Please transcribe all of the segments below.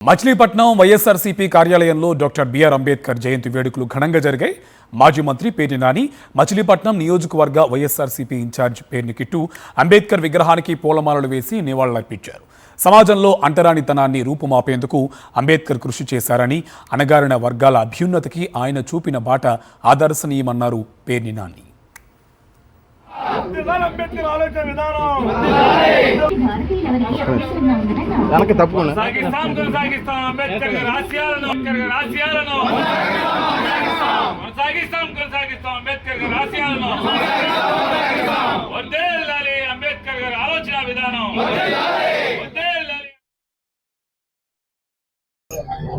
మచిలీపట్నం వైఎస్ఆర్సీపీ కార్యాలయంలో doctor BR Ambedkar జయంతి వేడుకలు ఘనంగా జరిగాయి. మాజీ మంత్రి పేర్ని నాని, మచిలీపట్నం నియోజకవర్గ వైఎస్ఆర్సీపీ ఇన్ఛార్జ్ పేర్ని కిట్టు అంబేద్కర్ విగ్రహానికి పూలమాలలు వేసి నివాళులర్పించారు. సమాజంలో అంటరానితనాన్ని రూపుమాపేందుకు అంబేద్కర్ కృషి చేశారని, అణగారిన వర్గాల అభ్యున్నతికి ఆయన చూపిన బాట ఆదర్శనీయమన్నారు పేర్ని నాని.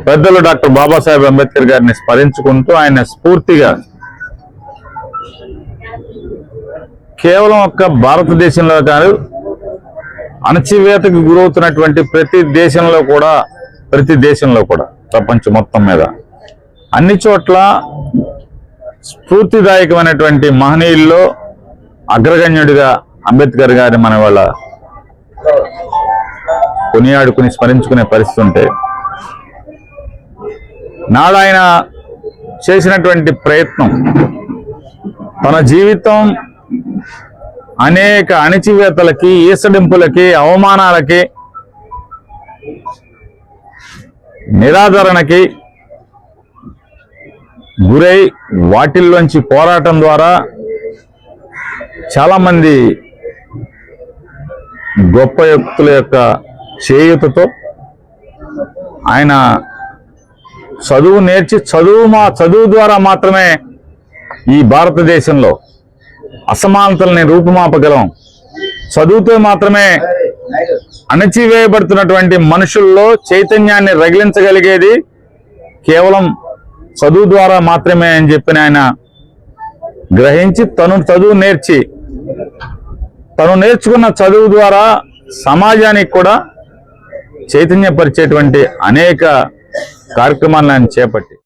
పెద్దలు డాక్టర్ బాబాసాహెబ్ అంబేద్కర్ గారిని స్మరించుకుంటూ ఆయన స్ఫూర్తిగా కేవలం ఒక్క భారతదేశంలో కాదు, అణచివేతకు గురవుతున్నటువంటి ప్రతి దేశంలో కూడా ప్రపంచం మొత్తం మీద అన్ని చోట్ల స్ఫూర్తిదాయకమైనటువంటి మహనీయుల్లో అగ్రగణ్యుడిగా అంబేద్కర్ గారిని మన వాళ్ళ కొనియాడుకుని స్మరించుకునే పరిస్థితి ఉంటే, నాడు ఆయన చేసినటువంటి ప్రయత్నం, తన జీవితం అనేక అణచివేతలకి, ఈసడింపులకి, అవమానాలకి, నిరాదరణకి గురై వాటిల్లోంచి పోరాటం ద్వారా చాలామంది గొప్ప వ్యక్తుల యొక్క చేయూతతో ఆయన చదువు నేర్చి చదువు ద్వారా మాత్రమే ఈ భారతదేశంలో అసమానతల్ని రూపుమాపగలం, చదువుతో మాత్రమే అణచివేయబడుతున్నటువంటి మనుషుల్లో చైతన్యాన్ని రగిలించగలిగేది కేవలం చదువు ద్వారా మాత్రమే అని చెప్పిన ఆయన గ్రహించి చదువు నేర్చి తను నేర్చుకున్న చదువు ద్వారా సమాజానికి కూడా చైతన్యపరిచేటువంటి అనేక కార్యక్రమాలను ఆయన చేపట్టి